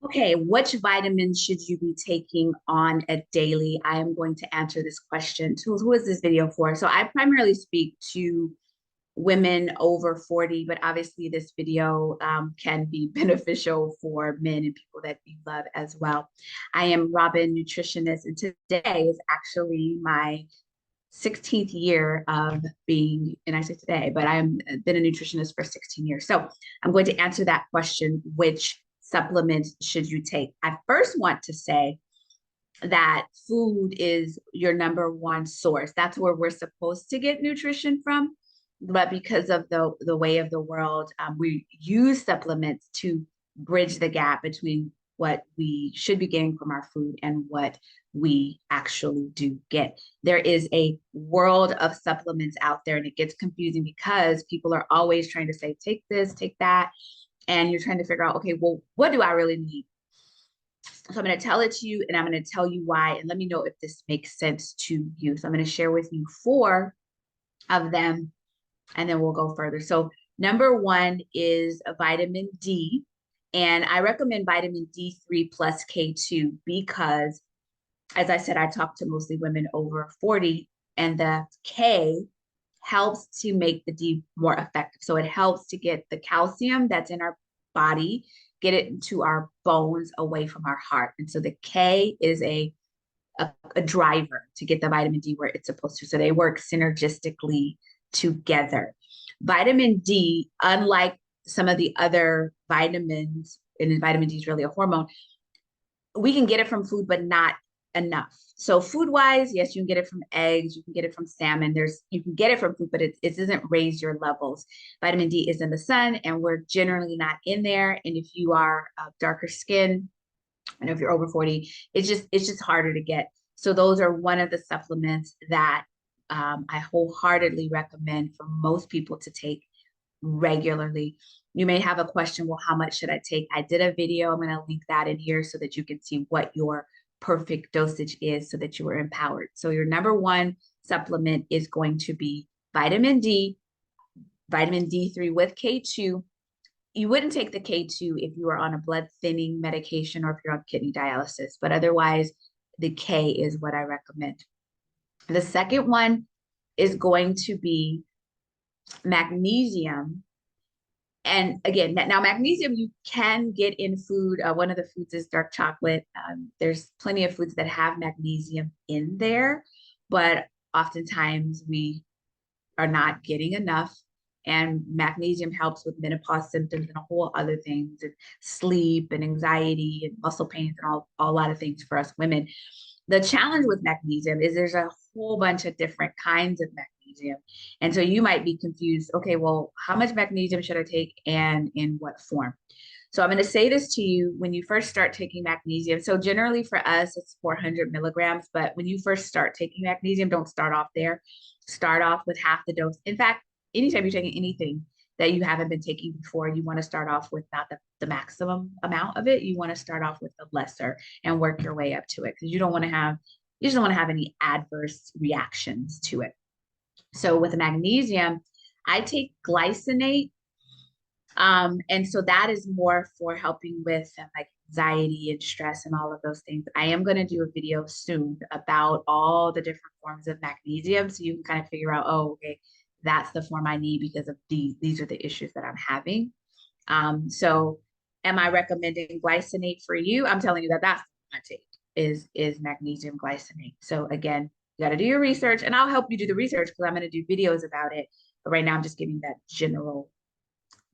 Okay, which vitamins should you be taking on a daily? I am going to answer this question. Who is this video for? So I primarily speak to women over 40, but obviously this video can be beneficial for men and people that you love as well. I am Robin-Nutritionist, and today is actually my 16th year of being, and I say today, but I've been a nutritionist for 16 years. So I'm going to answer that question, which supplements should you take? I first want to say that food is your number one source. That's where we're supposed to get nutrition from. But because of the way of the world, we use supplements to bridge the gap between what we should be getting from our food and what we actually do get. There is a world of supplements out there, and it gets confusing because people are always trying to say, take this, take that. And you're trying to figure out, okay, well, what do I really need? So I'm going to tell it to you and I'm going to tell you why. And let me know if this makes sense to you. So I'm going to share with you four of them and then we'll go further. So number one is a vitamin D. And I recommend vitamin D3 plus K2 because, as I said, I talk to mostly women over 40, and the K helps to make the D more effective. So it helps to get the calcium that's in our body, get it into our bones away from our heart. And so the K is a driver to get the vitamin D where it's supposed to. So they work synergistically together. Vitamin D, unlike some of the other vitamins, and vitamin D is really a hormone, we can get it from food, but not enough. So food wise, yes, you can get it from eggs, you can get it from salmon. You can get it from food, but it doesn't raise your levels. Vitamin D is in the sun, and we're generally not in there. And if you are darker skin, and if you're over 40, it's just harder to get. So those are one of the supplements that I wholeheartedly recommend for most people to take regularly. You may have a question, well, how much should I take? I did a video. I'm going to link that in here so that you can see what your perfect dosage is so that you are empowered. So your number one supplement is going to be vitamin D, vitamin D3 with K2. You wouldn't take the K2 if you are on a blood thinning medication or if you're on kidney dialysis, but otherwise the K is what I recommend. The second one is going to be magnesium. And again, now magnesium you can get in food. One of the foods is dark chocolate. There's plenty of foods that have magnesium in there, but oftentimes we are not getting enough. And magnesium helps with menopause symptoms and a whole other things, and sleep and anxiety and muscle pains and a lot of things for us women. The challenge with magnesium is there's a whole bunch of different kinds of magnesium. And so you might be confused. Okay, well, how much magnesium should I take and in what form? So I'm going to say this to you when you first start taking magnesium. So generally for us, it's 400 milligrams. But when you first start taking magnesium, don't start off there. Start off with half the dose. In fact, anytime you're taking anything that you haven't been taking before, you want to start off with not the maximum amount of it. You want to start off with the lesser and work your way up to it because you just don't want to have any adverse reactions to it. So with the magnesium, I take glycinate. And so that is more for helping with like anxiety and stress and all of those things. I am going to do a video soon about all the different forms of magnesium so you can kind of figure out, oh, okay, that's the form I need because of these are the issues that I'm having. So am I recommending glycinate for you? I'm telling you that's what I take is magnesium glycinate. So again, you got to do your research and I'll help you do the research because I'm going to do videos about it. But right now I'm just giving that general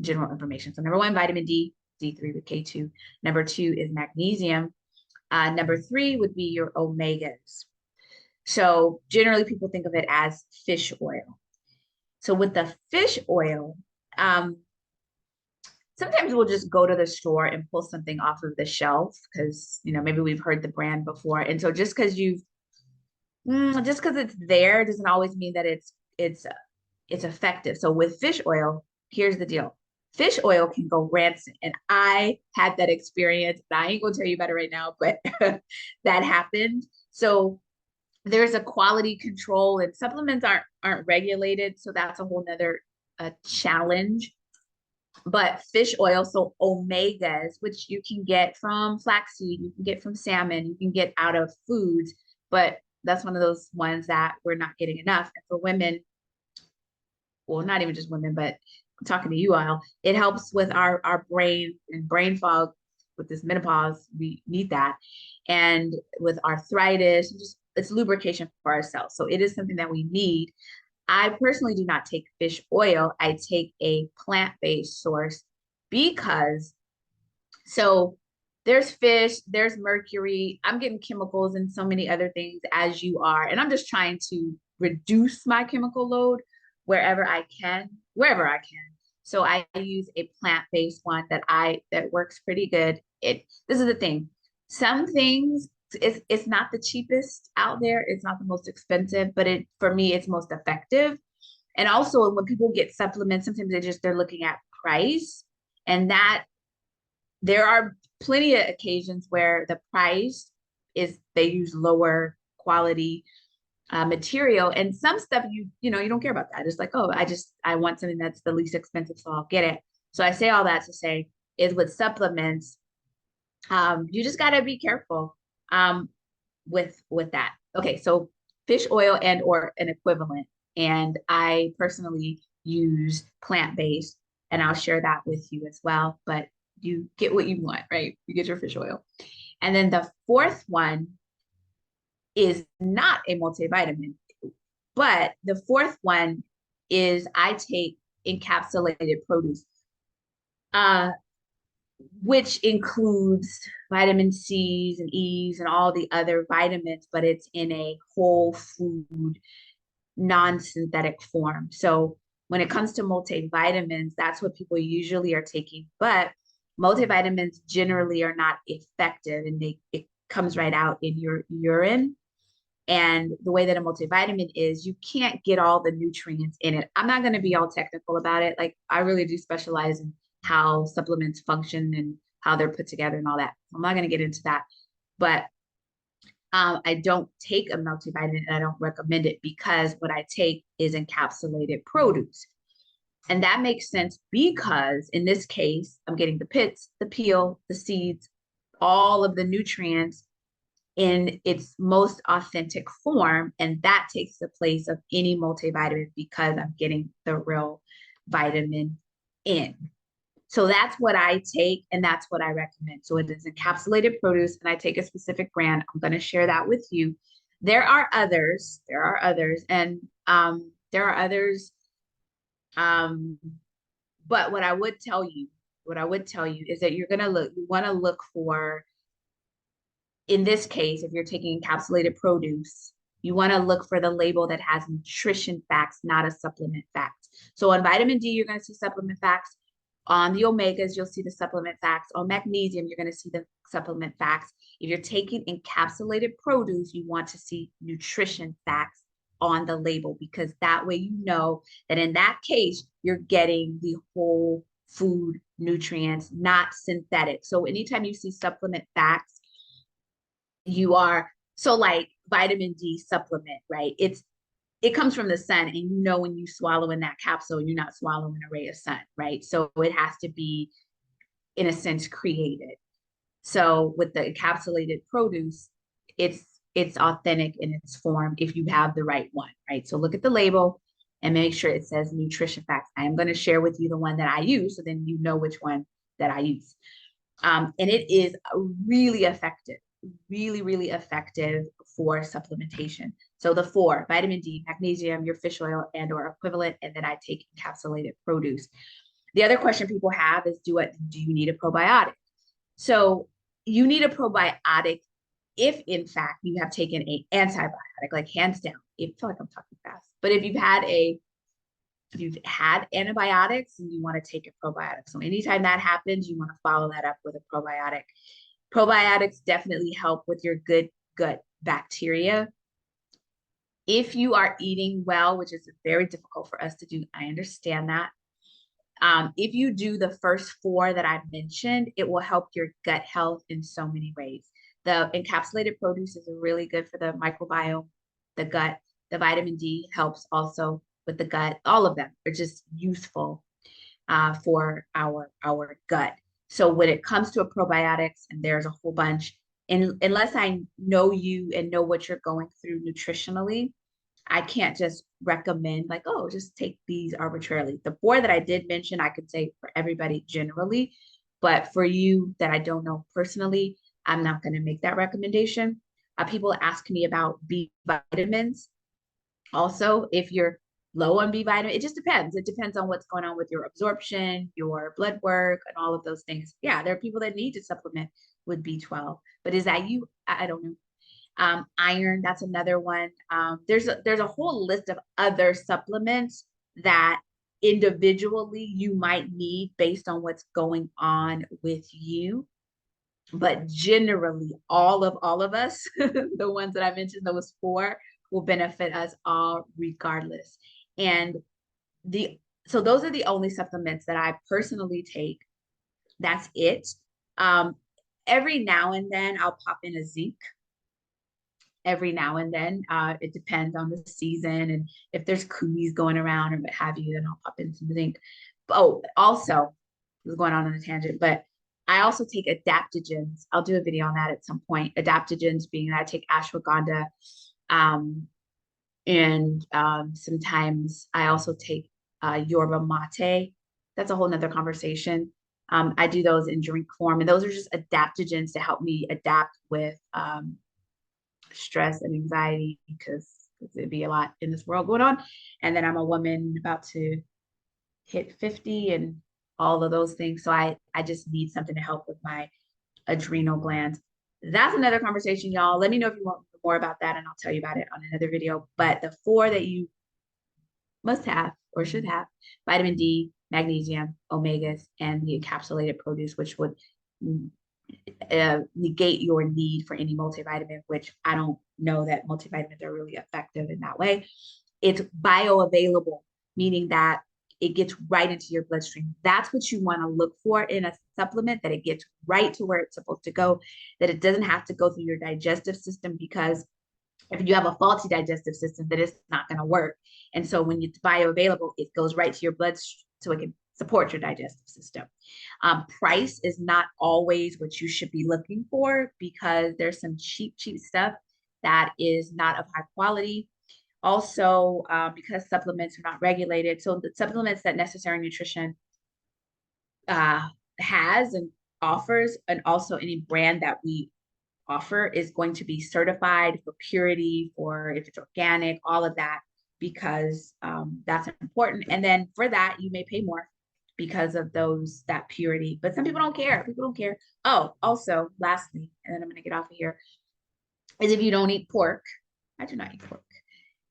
information. So number one, vitamin D, D3 with K2. Number two is magnesium. Number three would be your omegas. So generally people think of it as fish oil. So with the fish oil, sometimes we'll just go to the store and pull something off of the shelf because, maybe we've heard the brand before. And so just because it's there doesn't always mean that it's effective. So with fish oil, here's the deal. Fish oil can go rancid. And I had that experience. And I ain't gonna tell you about it right now, but that happened. So there's a quality control and supplements aren't regulated. So that's a whole nother challenge. But fish oil, so omegas, which you can get from flaxseed, you can get from salmon, you can get out of foods, but that's one of those ones that we're not getting enough. And for women, well, not even just women, but I'm talking to you all, it helps with our brain and brain fog with this menopause. We need that. And with arthritis, just it's lubrication for our cells. So it is something that we need. I personally do not take fish oil. I take a plant-based source because so there's fish, there's mercury. I'm getting chemicals and so many other things as you are. And I'm just trying to reduce my chemical load wherever I can, wherever I can. So I use a plant-based one that works pretty good. This is the thing. Some things it's not the cheapest out there. It's not the most expensive, but it for me it's most effective. And also when people get supplements, sometimes they're looking at price, and that there are plenty of occasions where the price is they use lower quality material, and some stuff you don't care about that. It's like, oh, I want something that's the least expensive, so I'll get it. So I say all that to say is with supplements, you just got to be careful with that. Okay, so fish oil and or an equivalent, and I personally use plant-based, and I'll share that with you as well. But you get what you want, right? You get your fish oil. And then the fourth one is not a multivitamin, but the fourth one is I take encapsulated produce, uh, which includes vitamin C's and E's and all the other vitamins, but it's in a whole food, non-synthetic form. So when it comes to multivitamins, that's what people usually are taking, but multivitamins generally are not effective, and it comes right out in your urine. And the way that a multivitamin is, you can't get all the nutrients in it. I'm not going to be all technical about it. Like I really do specialize in how supplements function and how they're put together and all that. I'm not going to get into that. But I don't take a multivitamin, and I don't recommend it because what I take is encapsulated produce. And that makes sense because in this case, I'm getting the pits, the peel, the seeds, all of the nutrients in its most authentic form. And that takes the place of any multivitamin because I'm getting the real vitamin in. So that's what I take, and that's what I recommend. So it is encapsulated produce, and I take a specific brand. I'm going to share that with you. There are others. And there are others. Um, but what I would tell you is that you want to look for, in this case, if you're taking encapsulated produce, you want to look for the label that has nutrition facts, not a supplement fact. So on vitamin D, you're going to see supplement facts. On the omegas, you'll see the supplement facts. On magnesium, you're going to see the supplement facts. If you're taking encapsulated produce, you want to see nutrition facts on the label, because that way you know that in that case, you're getting the whole food nutrients, not synthetic. So anytime you see supplement facts, you are, so like vitamin D supplement, right? It comes from the sun, and you know when you swallow in that capsule, you're not swallowing a ray of sun, right? So it has to be, in a sense, created. So with the encapsulated produce, it's authentic in its form if you have the right one, right? So look at the label and make sure it says nutrition facts. I am going to share with you the one that I use, so then you know which one that I use. And it is really effective, really, really effective for supplementation. So the four: vitamin D, magnesium, your fish oil and or equivalent, and then I take encapsulated produce. The other question people have is, do you need a probiotic? So you need a probiotic if, in fact, you have taken an antibiotic, like hands down. I feel like I'm talking fast, but if you've had antibiotics and you want to take a probiotic. So anytime that happens, you want to follow that up with a probiotic. Probiotics definitely help with your good gut bacteria. If you are eating well, which is very difficult for us to do, I understand that. If you do the first four that I've mentioned, it will help your gut health in so many ways. The encapsulated produce is really good for the microbiome, the gut. The vitamin D helps also with the gut. All of them are just useful. for our gut. So when it comes to a probiotics, and there's a whole bunch, and unless I know you and know what you're going through nutritionally, I can't just recommend like, oh, just take these arbitrarily. The four that I did mention, I could say for everybody generally, but for you that I don't know personally, I'm not going to make that recommendation. People ask me about B vitamins. Also, if you're low on B vitamin, it just depends. It depends on what's going on with your absorption, your blood work, and all of those things. Yeah, there are people that need to supplement with B12, but is that you? I don't know. Iron, that's another one. There's a whole list of other supplements that individually you might need based on what's going on with you. But generally, all of us, the ones that I mentioned, those four, will benefit us all regardless. And the so those are the only supplements that I personally take. That's it. Um, every now and then I'll pop in a zinc every now and then. It depends on the season and if there's cooties going around or what have you, then I'll pop in some zinc. Oh, also, I was going on a tangent, but I also take adaptogens. I'll do a video on that at some point. Adaptogens being that I take ashwagandha, um, and sometimes I also take yerba mate. That's a whole nother conversation. I do those in drink form, and those are just adaptogens to help me adapt with stress and anxiety because it'd be a lot in this world going on. And then I'm a woman about to hit 50 and all of those things. So I just need something to help with my adrenal glands. That's another conversation, y'all. Let me know if you want more about that and I'll tell you about it on another video. But the four that you must have or should have: vitamin D, magnesium, omegas, and the encapsulated produce, which would negate your need for any multivitamin, which I don't know that multivitamins are really effective in that way. It's bioavailable, meaning that it gets right into your bloodstream. That's what you want to look for in a supplement, that it gets right to where it's supposed to go, that it doesn't have to go through your digestive system, because if you have a faulty digestive system, that it's not going to work. And so when it's bioavailable, it goes right to your blood so it can support your digestive system. Price is not always what you should be looking for, because there's some cheap stuff that is not of high quality. Also, because supplements are not regulated. So the supplements that Necessary Nutrition has and offers, and also any brand that we offer, is going to be certified for purity, for if it's organic, all of that, because that's important. And then for that, you may pay more because of that purity. But some people don't care. People don't care. Oh, also, lastly, and then I'm going to get off of here, is if you don't eat pork. I do not eat pork.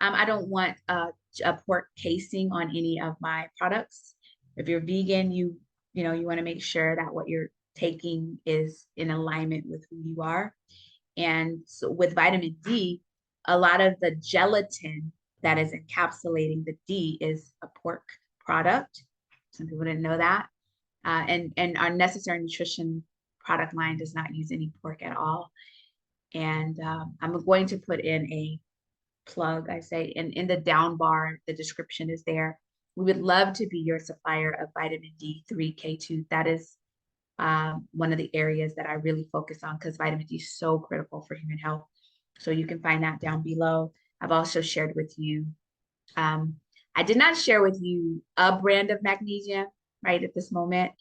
I don't want a pork casing on any of my products. If you're vegan, you want to make sure that what you're taking is in alignment with who you are. And so with vitamin D, a lot of the gelatin that is encapsulating the D is a pork product. Some people didn't know that. And our Necessary Nutrition product line does not use any pork at all. And I'm going to put in a plug, I say, and in the down bar, the description is there. We would love to be your supplier of vitamin D3, K2. That is one of the areas that I really focus on, because vitamin D is so critical for human health. So you can find that down below. I've also shared with you, I did not share with you a brand of magnesium right at this moment,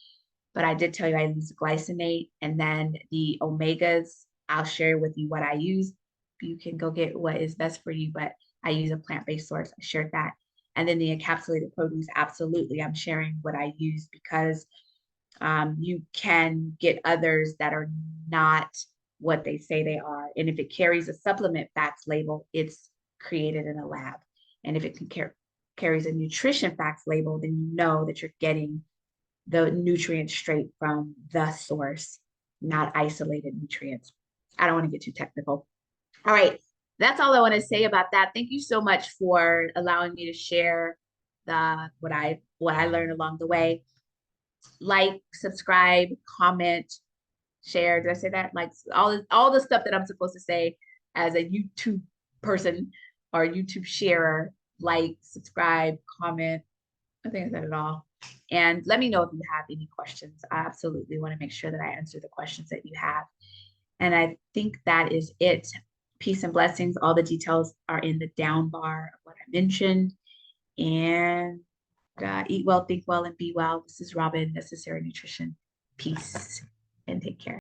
but I did tell you I use glycinate, and then the omegas, I'll share with you what I use. You can go get what is best for you, but I use a plant-based source. I shared that. And then the encapsulated produce, absolutely, I'm sharing what I use, because you can get others that are not what they say they are. And if it carries a supplement facts label, it's created in a lab. And if it carries a nutrition facts label, then you know that you're getting the nutrients straight from the source, not isolated nutrients. I don't want to get too technical. All right, that's all I want to say about that. Thank you so much for allowing me to share what I learned along the way. Like, subscribe, comment, share. Did I say that? Like all the stuff that I'm supposed to say as a YouTube person or YouTube sharer. Like, subscribe, comment. I think I said it all. And let me know if you have any questions. I absolutely want to make sure that I answer the questions that you have. And I think that is it. Peace and blessings. All the details are in the down bar of what I mentioned. And eat well, think well, and be well. This is Robin, Necessary Nutrition. Peace and take care.